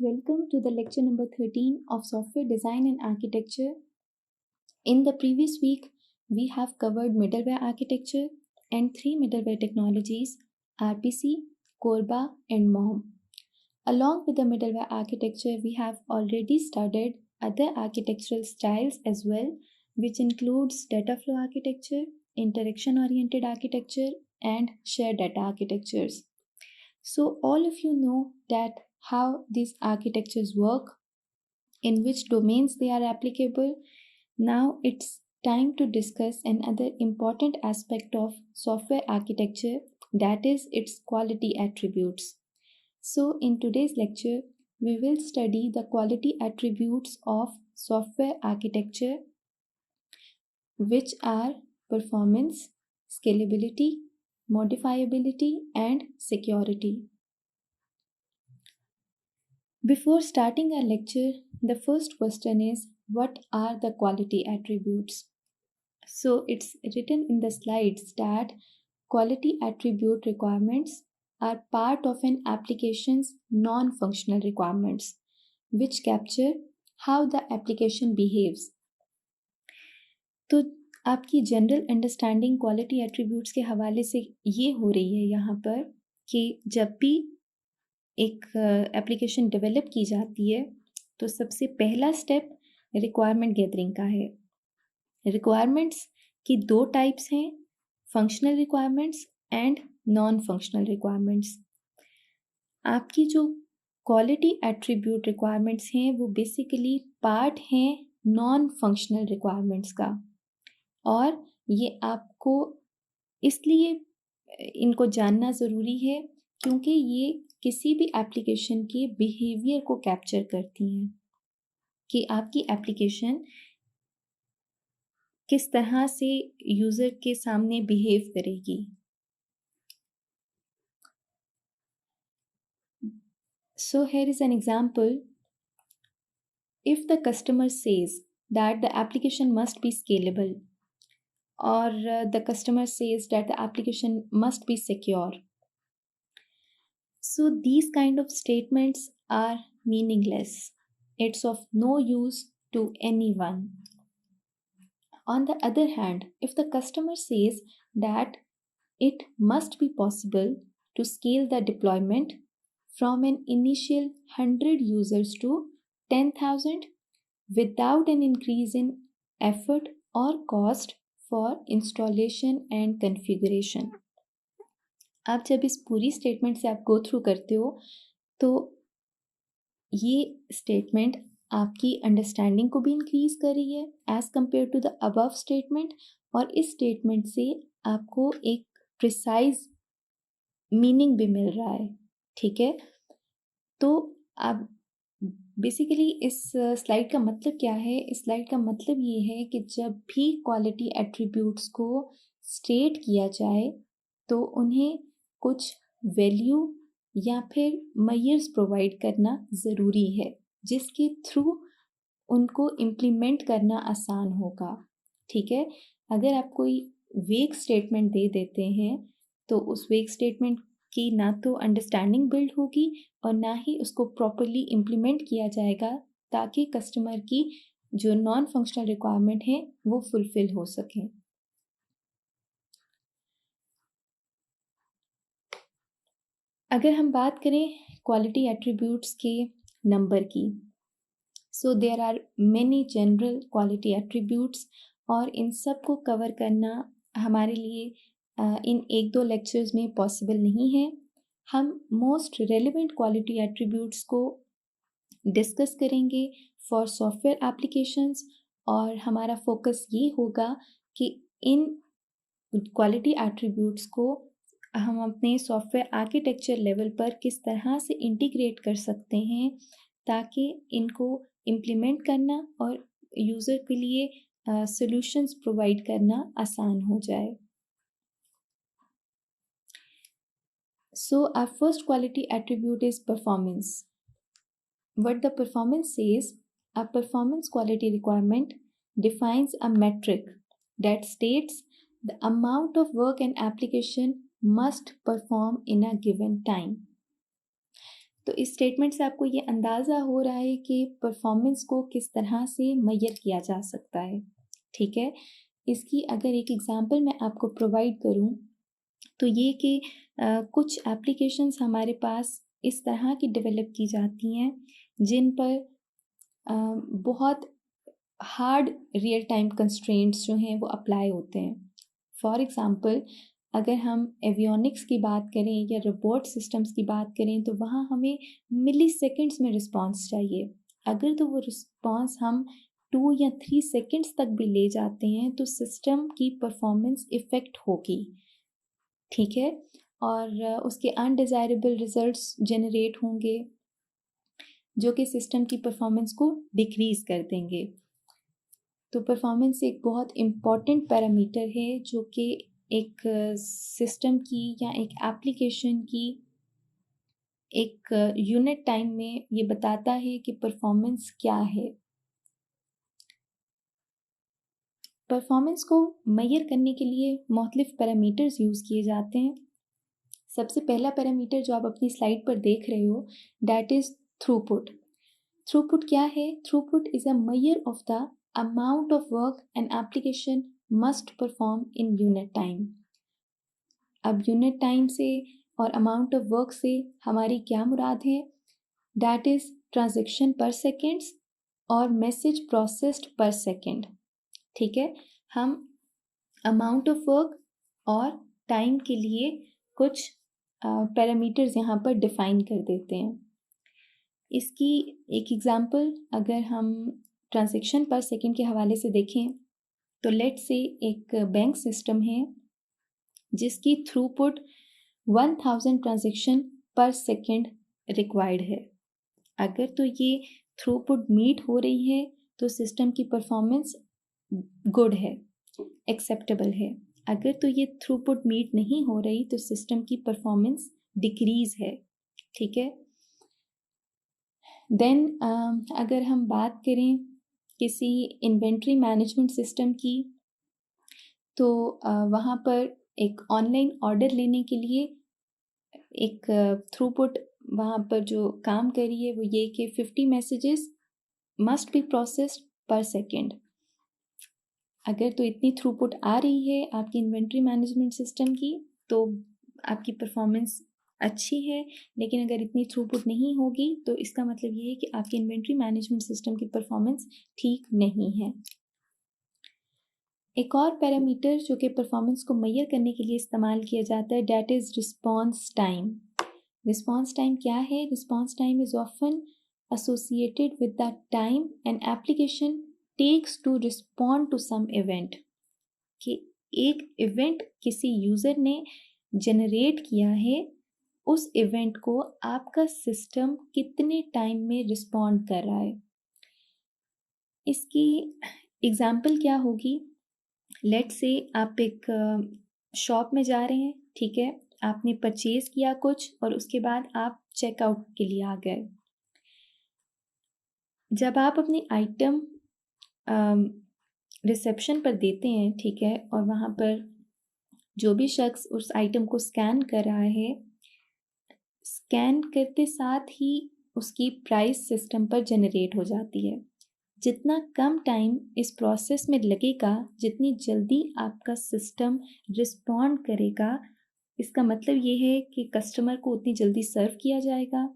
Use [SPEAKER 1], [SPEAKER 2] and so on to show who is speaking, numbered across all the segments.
[SPEAKER 1] Welcome to the lecture number 13 of Software Design and Architecture. In the previous week, we have covered middleware architecture and three middleware technologies RPC, Corba, and MOM. Along with the middleware architecture, we have already studied other architectural styles as well, which includes data flow architecture, interaction oriented architecture, and shared data architectures. So, all of you know that how these architectures work, in which domains they are applicable. Now it's time to discuss another important aspect of software architecture, that is its quality attributes. So, in today's lecture, we will study the quality attributes of software architecture, which are performance, scalability, modifiability, and security. Before starting our lecture, the first question is, what are the quality attributes? So it's written in the slides that quality attribute requirements are part of an application's non-functional requirements, which capture how the application behaves. तो आपकी general understanding quality attributes के हवाले से ये हो रही है यहाँ पर कि जब भी एक एप्लीकेशन डेवलप की जाती है तो सबसे पहला स्टेप रिक्वायरमेंट गैदरिंग का है। रिक्वायरमेंट्स की दो टाइप्स हैं, functional requirements and non functional requirements. आपकी जो क्वालिटी एट्रीब्यूट रिक्वायरमेंट्स हैं वो बेसिकली पार्ट हैं नॉन फंक्शनल रिक्वायरमेंट्स का, और ये आपको इसलिए इनको जानना ज़रूरी है क्योंकि ये किसी भी एप्लीकेशन के बिहेवियर को कैप्चर करती हैं कि आपकी एप्लीकेशन किस तरह से यूज़र के सामने बिहेव करेगी। So here is an example. If the customer says that the application must be scalable, or the customer says that the application must be secure, so these kind of statements are meaningless. It's of no use to anyone. On the other hand, if the customer says that it must be possible to scale the deployment from an initial 100 users to 10,000 without an increase in effort or cost for installation and configuration. आप जब इस पूरी statement से आप go through करते हो तो ये स्टेटमेंट आपकी अंडरस्टैंडिंग को भी इंक्रीज कर रही है as compare to the above statement, और इस स्टेटमेंट से आपको एक प्रिसाइज मीनिंग भी मिल रहा है। ठीक है, तो आप बेसिकली इस स्लाइड का मतलब क्या है? इस स्लाइड का मतलब ये है कि जब भी क्वालिटी एट्रीब्यूट्स को स्टेट किया जाए तो उन्हें कुछ वैल्यू या फिर मेजर्स प्रोवाइड करना ज़रूरी है जिसके थ्रू उनको इम्प्लीमेंट करना आसान होगा। ठीक है, अगर आप कोई वेग स्टेटमेंट दे देते हैं तो उस वेग स्टेटमेंट की ना तो अंडरस्टैंडिंग बिल्ड होगी और ना ही उसको प्रॉपरली इम्प्लीमेंट किया जाएगा ताकि कस्टमर की जो नॉन फंक्शनल रिक्वायरमेंट है वो फुलफिल हो सके। अगर हम बात करें क्वालिटी एट्रीब्यूट्स के नंबर की, so there are many general quality attributes, और इन सब को कवर करना हमारे लिए इन एक दो लेक्चर्स में पॉसिबल नहीं है। हम मोस्ट रेलेवेंट क्वालिटी एट्रीब्यूट्स को डिस्कस करेंगे फॉर सॉफ्टवेयर एप्लीकेशंस, और हमारा फोकस ये होगा कि इन क्वालिटी एट्रीब्यूट्स को हम अपने सॉफ्टवेयर आर्किटेक्चर लेवल पर किस तरह से इंटीग्रेट कर सकते हैं ताकि इनको इम्प्लीमेंट करना और यूज़र के लिए सॉल्यूशंस प्रोवाइड करना आसान हो जाए। So our first quality attribute is performance. What the performance says, a performance quality requirement defines a metric that states the amount of work an application must perform in a given time. तो इस statement से आपको ये अंदाज़ा हो रहा है कि परफॉर्मेंस को किस तरह से मेजर किया जा सकता है। ठीक है, इसकी अगर एक एग्जांपल मैं आपको प्रोवाइड करूं तो ये कि कुछ एप्लीकेशंस हमारे पास इस तरह की डेवलप की जाती हैं जिन पर बहुत हार्ड रियल टाइम कंस्ट्रेंट्स जो हैं वो अप्लाई होते हैं। फॉर एग्ज़ाम्पल, अगर हम एवियोनिक्स की बात करें या रोबोट सिस्टम्स की बात करें तो वहाँ हमें मिली सेकेंड्स में रिस्पॉन्स चाहिए। अगर तो वो रिस्पॉन्स हम 2 या 3 सेकेंड्स तक भी ले जाते हैं तो सिस्टम की परफॉर्मेंस इफ़ेक्ट होगी। ठीक है, और उसके अनडिज़ायरेबल रिजल्ट्स जनरेट होंगे जो कि सिस्टम की परफॉर्मेंस को डिक्रीज़ कर देंगे। तो परफॉर्मेंस एक बहुत इम्पॉर्टेंट पैरामीटर है जो कि एक सिस्टम की या एक एप्लीकेशन की एक यूनिट टाइम में ये बताता है कि परफॉर्मेंस क्या है। परफॉर्मेंस को मेजर करने के लिए मुख्तलिफ पैरामीटर्स यूज़ किए जाते हैं। सबसे पहला पैरामीटर जो आप अपनी स्लाइड पर देख रहे हो दैट इज़ थ्रूपुट। थ्रूपुट क्या है? Throughput is a measure of the amount of work an application must perform in unit time। अब यूनिट टाइम से और अमाउंट ऑफ वर्क से हमारी क्या मुराद है? दैट इज़ ट्रांजेक्शन पर सेकेंड्स और मैसेज प्रोसेस्ड पर सेकेंड। ठीक है, हम अमाउंट ऑफ वर्क और टाइम के लिए कुछ पैरामीटर्स यहाँ पर डिफाइन कर देते हैं। इसकी एक एग्जांपल अगर हम ट्रांजैक्शन पर सेकंड के हवाले से देखें तो लेट्स से एक बैंक सिस्टम है जिसकी थ्रूपुट 1000 ट्रांजैक्शन पर सेकंड रिक्वायर्ड है। अगर तो ये थ्रूपुट मीट हो रही है तो सिस्टम की परफॉर्मेंस गुड है, एक्सेप्टेबल है। अगर तो ये थ्रूपुट मीट नहीं हो रही तो सिस्टम की परफॉर्मेंस डिक्रीज है। ठीक है, देन अगर हम बात करें किसी इन्वेंट्री मैनेजमेंट सिस्टम की तो वहाँ पर एक ऑनलाइन ऑर्डर लेने के लिए एक थ्रूपुट वहाँ पर जो काम कर रही है वो ये कि 50 मैसेजेस मस्ट बी प्रोसेस्ड पर सेकेंड। अगर तो इतनी थ्रूपुट आ रही है आपकी इन्वेंट्री मैनेजमेंट सिस्टम की तो आपकी परफॉर्मेंस अच्छी है, लेकिन अगर इतनी थ्रूपुट नहीं होगी तो इसका मतलब ये है कि आपकी इन्वेंट्री मैनेजमेंट सिस्टम की परफॉर्मेंस ठीक नहीं है। एक और पैरामीटर जो कि परफॉर्मेंस को मेजर करने के लिए इस्तेमाल किया जाता है that is response time. Response time क्या है? Response time is often associated with the time an application takes to respond to some event। कि एक इवेंट किसी यूज़र ने जनरेट किया है, उस इवेंट को आपका सिस्टम कितने टाइम में रिस्पॉन्ड कर रहा है। इसकी एग्जाम्पल क्या होगी? लेट्स से आप एक शॉप में जा रहे हैं, ठीक है, आपने परचेज किया कुछ और उसके बाद आप चेकआउट के लिए आ गए। जब आप अपनी आइटम रिसेप्शन पर देते हैं, ठीक है, और वहाँ पर जो भी शख्स उस आइटम को स्कैन कर रहा है, स्कैन करते साथ ही उसकी प्राइस सिस्टम पर जनरेट हो जाती है। जितना कम टाइम इस प्रोसेस में लगेगा, जितनी जल्दी आपका सिस्टम रिस्पॉन्ड करेगा, इसका मतलब ये है कि कस्टमर को उतनी जल्दी सर्व किया जाएगा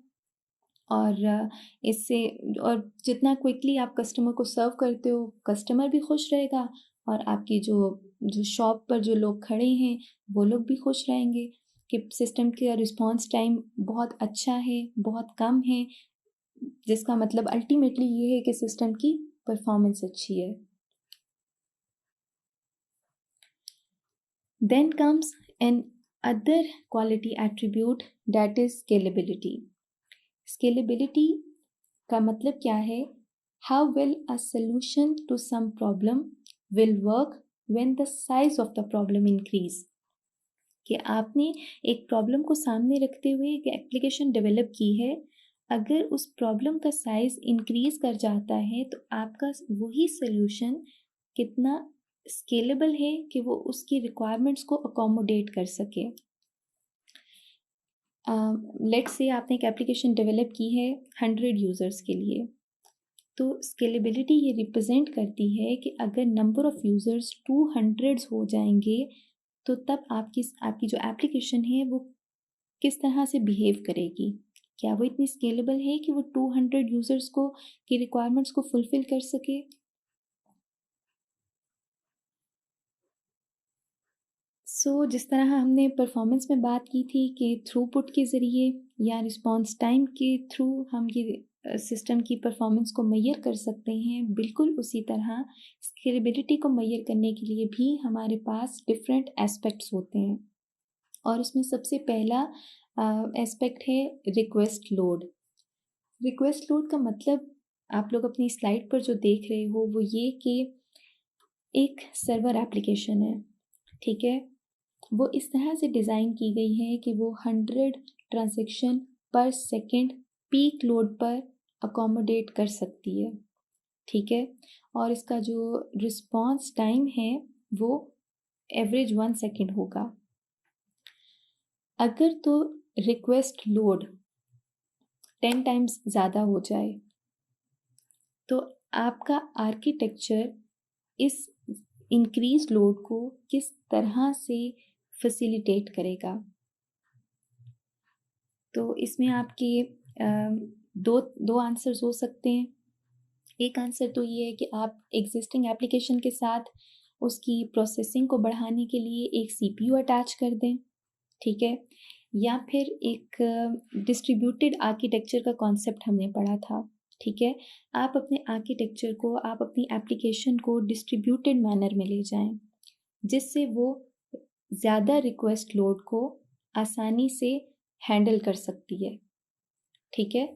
[SPEAKER 1] और इससे और जितना क्विकली आप कस्टमर को सर्व करते हो कस्टमर भी खुश रहेगा और आपकी जो जो शॉप पर जो लोग खड़े हैं वो लोग भी खुश रहेंगे कि सिस्टम का रिस्पॉन्स टाइम बहुत अच्छा है, बहुत कम है, जिसका मतलब अल्टीमेटली ये है कि सिस्टम की परफॉर्मेंस अच्छी है। Then comes an other quality attribute that is scalability. Scalability का मतलब क्या है? How well a solution to some problem will work when the size of the problem increase. कि आपने एक प्रॉब्लम को सामने रखते हुए एक एप्लीकेशन डेवलप की है, अगर उस प्रॉब्लम का साइज इंक्रीज कर जाता है तो आपका वही सॉल्यूशन कितना स्केलेबल है कि वो उसकी रिक्वायरमेंट्स को अकोमोडेट कर सके। लेट्स से आपने एक एप्लीकेशन डेवलप की है 100 यूज़र्स के लिए, तो स्केलेबिलिटी ये रिप्रेजेंट करती है कि अगर नंबर ऑफ़ यूज़र्स 200 हो जाएंगे तो तब आपकी जो एप्लीकेशन है वो किस तरह से बिहेव करेगी। क्या वो इतनी स्केलेबल है कि वो 200 यूज़र्स को की रिक्वायरमेंट्स को फुलफ़िल कर सके। जिस तरह हमने परफॉर्मेंस में बात की थी कि थ्रूपुट के ज़रिए या रिस्पॉन्स टाइम के थ्रू हम ये सिस्टम की परफॉर्मेंस को मेजर कर सकते हैं, बिल्कुल उसी तरह स्केलेबिलिटी को मेजर करने के लिए भी हमारे पास डिफरेंट एस्पेक्ट्स होते हैं। और उसमें सबसे पहला एस्पेक्ट है रिक्वेस्ट लोड। रिक्वेस्ट लोड का मतलब आप लोग अपनी स्लाइड पर जो देख रहे हो वो ये कि एक सर्वर एप्लीकेशन है, ठीक है। वो इस तरह से डिज़ाइन की गई है कि वो 100 ट्रांज़ैक्शन पर सेकंड पीक लोड पर अकोमोडेट कर सकती है, ठीक है। और इसका जो रिस्पॉन्स टाइम है वो एवरेज 1 सेकंड होगा। अगर तो रिक्वेस्ट लोड 10 टाइम्स ज़्यादा हो जाए तो आपका आर्किटेक्चर इस इंक्रीज लोड को किस तरह से फैसिलिटेट करेगा। तो इसमें आपके दो दो आंसर्स हो सकते हैं। एक आंसर तो ये है कि आप एग्जिस्टिंग एप्लीकेशन के साथ उसकी प्रोसेसिंग को बढ़ाने के लिए एक सीपीयू अटैच कर दें, ठीक है। या फिर एक डिस्ट्रीब्यूटेड आर्किटेक्चर का कॉन्सेप्ट हमने पढ़ा था, ठीक है। आप अपने आर्किटेक्चर को, आप अपनी एप्लीकेशन को डिस्ट्रीब्यूटेड मैनर में ले जाएं, जिससे वो ज़्यादा रिक्वेस्ट लोड को आसानी से हैंडल कर सकती है, ठीक है।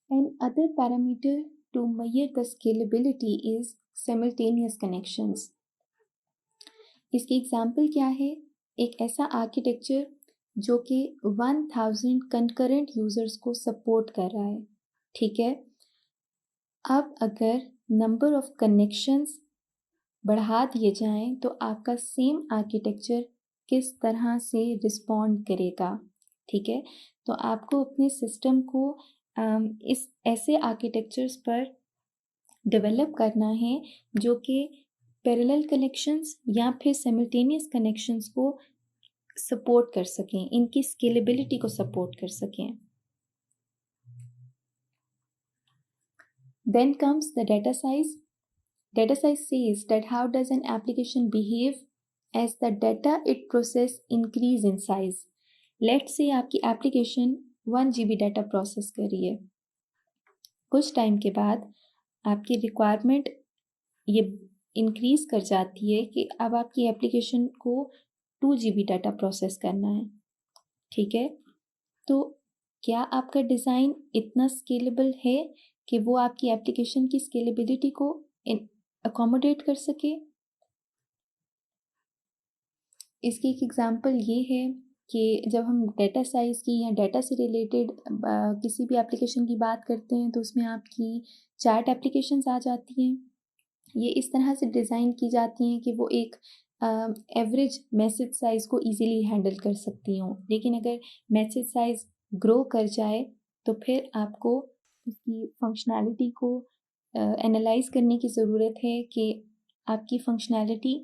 [SPEAKER 1] Another parameter to measure the scalability is simultaneous connections. इसकी एग्जाम्पल क्या है? एक ऐसा आर्किटेक्चर जो कि 1000 कंकरेंट यूजर्स को सपोर्ट कर रहा है, ठीक है। अब अगर नंबर ऑफ कनेक्शंस बढ़ा दिए जाएं तो आपका सेम आर्किटेक्चर किस तरह से रिस्पॉन्ड करेगा, ठीक है। तो आपको अपने सिस्टम को इस ऐसे आर्किटेक्चर्स पर डेवलप करना है जो कि पैरेलल कनेक्शंस या फिर सिमल्टेनियस कनेक्शंस को सपोर्ट कर सकें, इनकी स्केलेबिलिटी को सपोर्ट कर सकें। Then comes the data size. Data size says that how does an application behave as the data it process increase in size. Let's say आपकी एप्लीकेशन 1 GB डाटा प्रोसेस कर रही है, कुछ टाइम के बाद आपकी रिक्वायरमेंट ये इंक्रीज कर जाती है कि अब आपकी एप्लीकेशन को 2 GB डाटा प्रोसेस करना है, ठीक है। तो क्या आपका डिज़ाइन इतना स्केलेबल है कि वो आपकी एप्लीकेशन की स्केलेबिलिटी को अकोमोडेट कर सके। इसकी एक एग्जांपल ये है कि जब हम डेटा साइज़ की या डेटा से रिलेटेड किसी भी एप्लीकेशन की बात करते हैं तो उसमें आपकी चैट एप्लीकेशंस आ जाती हैं। ये इस तरह से डिज़ाइन की जाती हैं कि वो एक एवरेज मैसेज साइज़ को इजीली हैंडल कर सकती हों, लेकिन अगर मैसेज साइज़ ग्रो कर जाए तो फिर आपको उसकी फंक्शनैलिटी को एनालाइज करने की ज़रूरत है कि आपकी फंक्शनैलिटी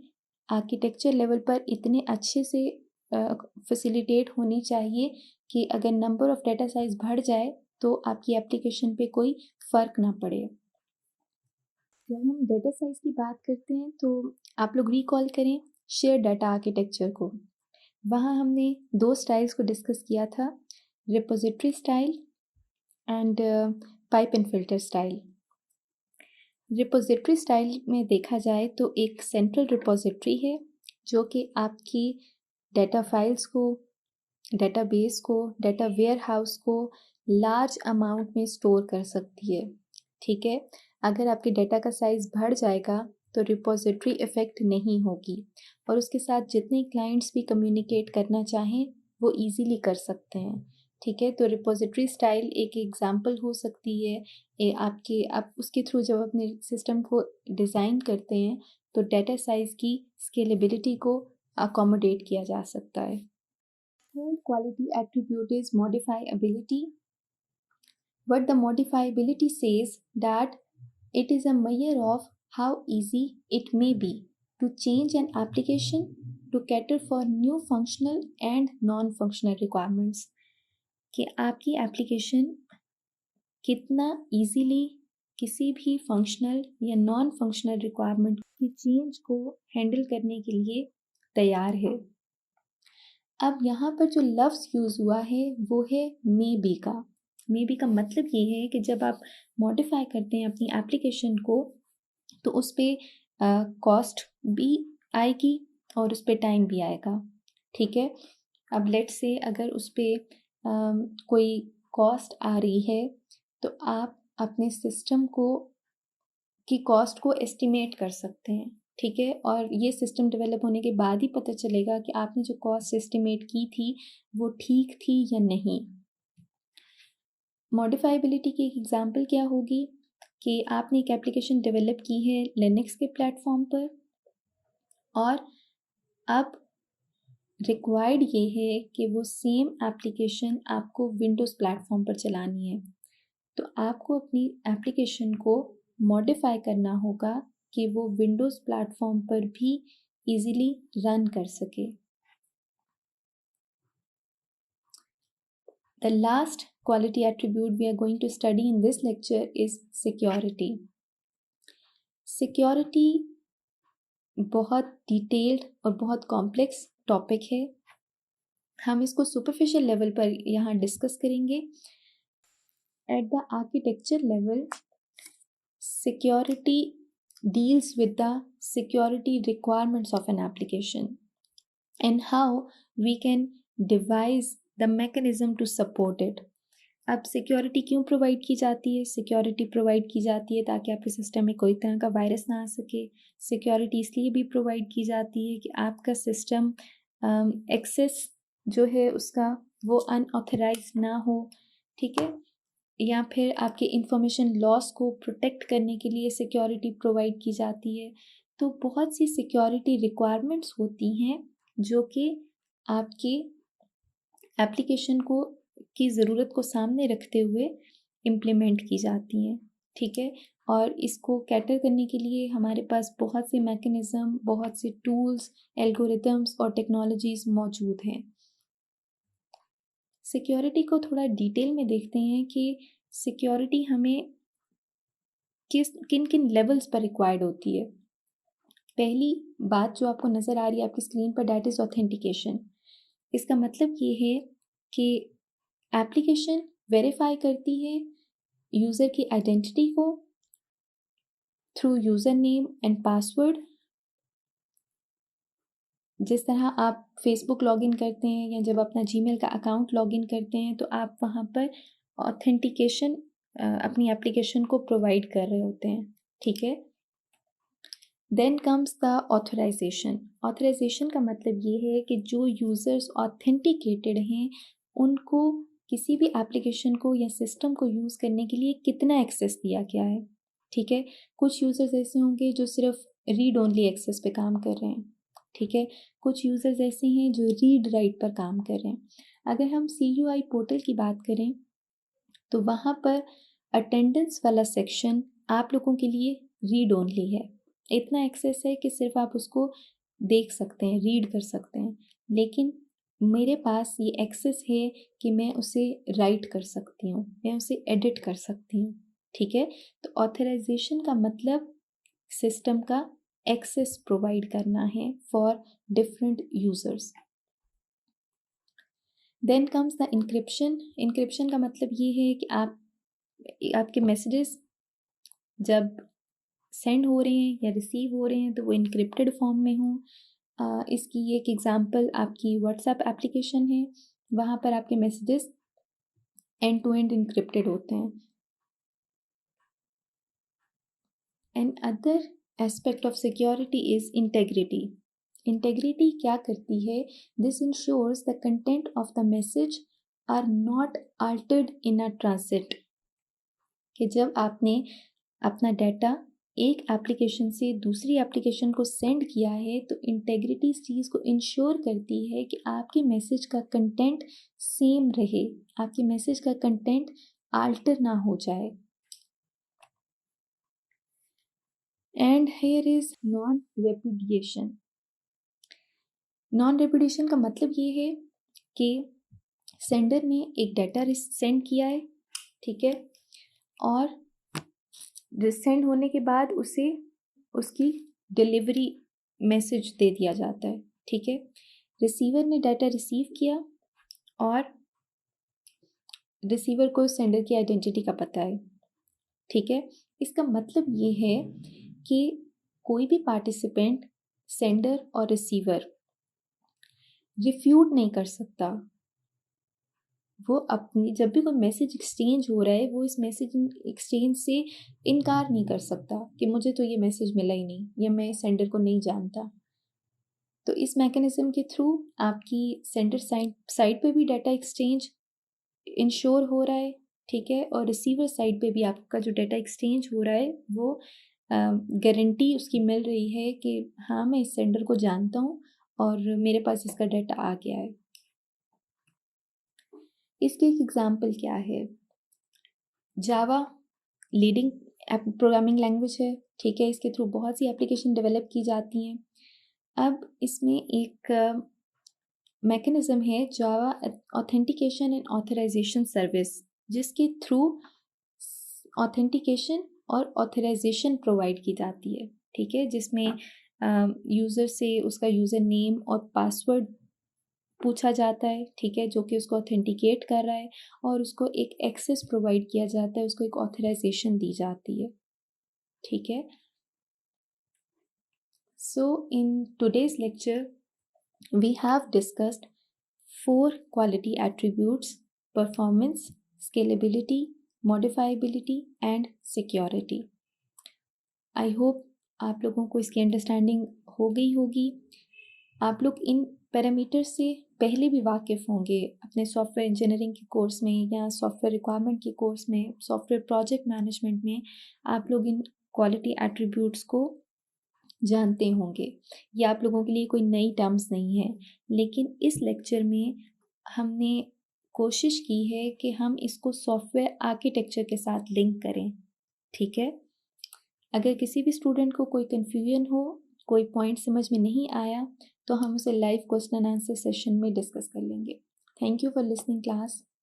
[SPEAKER 1] आर्किटेक्चर लेवल पर इतने अच्छे से फैसिलिटेट होनी चाहिए कि अगर नंबर ऑफ़ डेटा साइज़ बढ़ जाए तो आपकी एप्लीकेशन पे कोई फ़र्क ना पड़े। जब हम डेटा साइज़ की बात करते हैं तो आप लोग रिकॉल करें शेयर डाटा आर्किटेक्चर को। वहाँ हमने दो स्टाइल्स को डिस्कस किया था, repository style and pipe and filter style. Repository style में देखा जाए तो एक सेंट्रल रिपोजिटरी है जो कि आपकी डेटा फाइल्स को, डेटाबेस को, डेटा वेयरहाउस को लार्ज अमाउंट में स्टोर कर सकती है, ठीक है। अगर आपके डेटा का साइज़ बढ़ जाएगा तो रिपोजिटरी इफ़ेक्ट नहीं होगी और उसके साथ जितने क्लाइंट्स भी कम्युनिकेट करना चाहें वो इजीली कर सकते हैं, ठीक है। तो रिपोजिटरी स्टाइल एक एग्जांपल हो सकती है आप उसके थ्रू जब अपने सिस्टम को डिज़ाइन करते हैं तो डेटा साइज़ की स्केलेबिलिटी को अकोमोडेट किया जा सकता है। Third quality attribute is modifiability. What the modifiability says that it is a measure of how easy it may be to change an application to cater for new functional and non-functional requirements. कि आपकी application कितना easily किसी भी functional या non functional requirement की change को handle करने के लिए तैयार है. अब यहाँ पर जो लफ्ज़ यूज़ हुआ है वो है मे बी का. मे बी का मतलब ये है कि जब आप मॉडिफाई करते हैं अपनी एप्लीकेशन को तो उस पर कॉस्ट भी आएगी और उस पर टाइम भी आएगा. ठीक है. अब लेट से अगर उस पर कोई कॉस्ट आ रही है तो आप अपने सिस्टम की कॉस्ट को एस्टिमेट कर सकते हैं. ठीक है. और ये सिस्टम डेवलप होने के बाद ही पता चलेगा कि आपने जो कॉस्ट एस्टिमेट की थी वो ठीक थी या नहीं. मॉडिफाइबिलिटी की एक एग्जांपल क्या होगी कि आपने एक एप्लीकेशन डेवलप की है लिनक्स के प्लेटफॉर्म पर और अब रिक्वायर्ड ये है कि वो सेम एप्लीकेशन आपको विंडोज़ प्लेटफॉर्म पर चलानी है. तो आपको अपनी एप्लीकेशन को मॉडिफाई करना होगा कि वो विंडोज़ प्लेटफॉर्म पर भी इजीली रन कर सके. The last quality attribute we are going to study in this lecture is security. Security बहुत डिटेल्ड और बहुत कॉम्प्लेक्स टॉपिक है. हम इसको सुपरफिशियल लेवल पर यहाँ डिस्कस करेंगे. At the architecture level security deals with the security requirements of an application and how we can devise the mechanism to support it. अब सिक्योरिटी क्यों प्रोवाइड की जाती है? सिक्योरिटी प्रोवाइड की जाती है ताकि आपके सिस्टम में कोई तरह का वायरस ना आ सके. सिक्योरिटी इसलिए भी प्रोवाइड की जाती है कि आपका सिस्टम एक्सेस जो है उसका वो अनऑथराइज ना हो. ठीक है. या फिर आपके इंफॉर्मेशन लॉस को प्रोटेक्ट करने के लिए सिक्योरिटी प्रोवाइड की जाती है. तो बहुत सी सिक्योरिटी रिक्वायरमेंट्स होती हैं जो कि आपके एप्लीकेशन को की ज़रूरत को सामने रखते हुए इम्प्लीमेंट की जाती हैं. ठीक है. और इसको कैटर करने के लिए हमारे पास बहुत से मैकेनिज़्म, बहुत से टूल्स, एल्गोरिथम्स और टेक्नोलॉजीज़ मौजूद हैं. सिक्योरिटी को थोड़ा डिटेल में देखते हैं कि सिक्योरिटी हमें किन किन लेवल्स पर रिक्वायर्ड होती है. पहली बात जो आपको नज़र आ रही है आपकी स्क्रीन पर, डैट इज़ ऑथेंटिकेशन. इसका मतलब ये है कि एप्लीकेशन वेरीफाई करती है यूज़र की आइडेंटिटी को through user name and password. जिस तरह आप फेसबुक लॉगिन करते हैं या जब अपना जीमेल का अकाउंट लॉगिन करते हैं तो आप वहाँ पर ऑथेंटिकेशन अपनी एप्लीकेशन को प्रोवाइड कर रहे होते हैं. ठीक है. Then comes the authorisation. Authorisation का मतलब ये है कि जो यूज़र्स ऑथेंटिकेटेड हैं उनको किसी भी एप्लीकेशन को या सिस्टम को यूज़ करने के लिए कितना एक्सेस दिया गया है. ठीक है. कुछ यूज़र्स ऐसे होंगे जो सिर्फ रीड ओनली एक्सेस पे काम कर रहे हैं. ठीक है. कुछ यूज़र्स ऐसे हैं जो रीड राइट पर काम कर रहे हैं. अगर हम CUI पोर्टल की बात करें तो वहाँ पर अटेंडेंस वाला सेक्शन आप लोगों के लिए रीड ओनली है. इतना एक्सेस है कि सिर्फ आप उसको देख सकते हैं, रीड कर सकते हैं. लेकिन मेरे पास ये एक्सेस है कि मैं उसे राइट कर सकती हूँ, मैं उसे एडिट कर सकती हूँ. ठीक है. तो ऑथराइजेशन का मतलब सिस्टम का एक्सेस प्रोवाइड करना है for different users. Then comes the encryption. Encryption का मतलब ये है कि आपके मैसेजेस जब सेंड हो रहे हैं या रिसीव हो रहे हैं तो वो इनक्रिप्टेड फॉर्म में हों. इसकी एक एग्ज़ाम्पल आपकी व्हाट्सएप एप्लीकेशन है. वहाँ पर आपके messages and to end encrypted होते हैं. An other aspect of security is integrity. Integrity क्या करती है? This ensures the content of the message are not altered in a transit. कि जब आपने अपना डाटा एक एप्लीकेशन से दूसरी एप्लीकेशन को सेंड किया है तो इंटेग्रिटी इस चीज़ को इंश्योर करती है कि आपके मैसेज का कंटेंट सेम रहे, आपके मैसेज का कंटेंट आल्टर ना हो जाए। And here is non repudiation. Non repudiation का मतलब ये है कि सेंडर ने एक डाटा सेंड किया है, ठीक है, और सेंड होने के बाद उसे उसकी डिलीवरी मैसेज दे दिया जाता है, ठीक है। रिसीवर ने डाटा रिसीव किया और रिसीवर को सेंडर की आइडेंटिटी का पता है, ठीक है। इसका मतलब ये है कि कोई भी पार्टिसिपेंट सेंडर और रिसीवर रिफ्यूट नहीं कर सकता। वो अपनी जब भी कोई मैसेज एक्सचेंज हो रहा है वो इस मैसेज एक्सचेंज से इनकार नहीं कर सकता कि मुझे तो ये मैसेज मिला ही नहीं या मैं सेंडर को नहीं जानता। तो इस मैकेनिज्म के थ्रू आपकी सेंडर साइड पे भी डाटा एक्सचेंज इंश्योर हो रहा है, ठीक है, और रिसीवर साइड पे भी आपका जो डाटा एक्सचेंज हो रहा है वो गारंटी उसकी मिल रही है कि हाँ मैं इस सेंडर को जानता हूँ और मेरे पास इसका डाटा आ गया है। इसके एक एग्जाम्पल क्या है, जावा लीडिंग प्रोग्रामिंग लैंग्वेज है, ठीक है, इसके थ्रू बहुत सी एप्लीकेशन डेवलप की जाती हैं। अब इसमें एक मैकेनिज्म है जावा ऑथेंटिकेशन एंड ऑथराइजेशन सर्विस, जिसके थ्रू ऑथेंटिकेशन और ऑथराइजेशन प्रोवाइड की जाती है, ठीक है, जिसमें यूज़र से उसका यूज़र नेम और पासवर्ड पूछा जाता है, ठीक है, जो कि उसको ऑथेंटिकेट कर रहा है और उसको एक एक्सेस प्रोवाइड किया जाता है, उसको एक ऑथराइजेशन दी जाती है, ठीक है। So in today's lecture we have discussed 4 quality attributes: performance, scalability, modifiability and security. I hope आप लोगों को इसकी अंडरस्टैंडिंग हो गई होगी। आप लोग इन पैरामीटर से पहले भी वाकिफ़ होंगे अपने सॉफ्टवेयर इंजीनियरिंग के कोर्स में या सॉफ्टवेयर रिक्वायरमेंट के कोर्स में, सॉफ्टवेयर प्रोजेक्ट मैनेजमेंट में आप लोग इन क्वालिटी एट्रीब्यूट्स को जानते होंगे। ये आप लोगों के लिए कोई नई टर्म्स नहीं है, लेकिन इस लेक्चर में हमने कोशिश की है कि हम इसको सॉफ्टवेयर आर्किटेक्चर के साथ लिंक करें, ठीक है। अगर किसी भी स्टूडेंट को कोई कन्फ्यूजन हो, कोई पॉइंट समझ में नहीं आया, तो हम उसे live question and answer session में डिस्कस कर लेंगे। Thank you for listening class.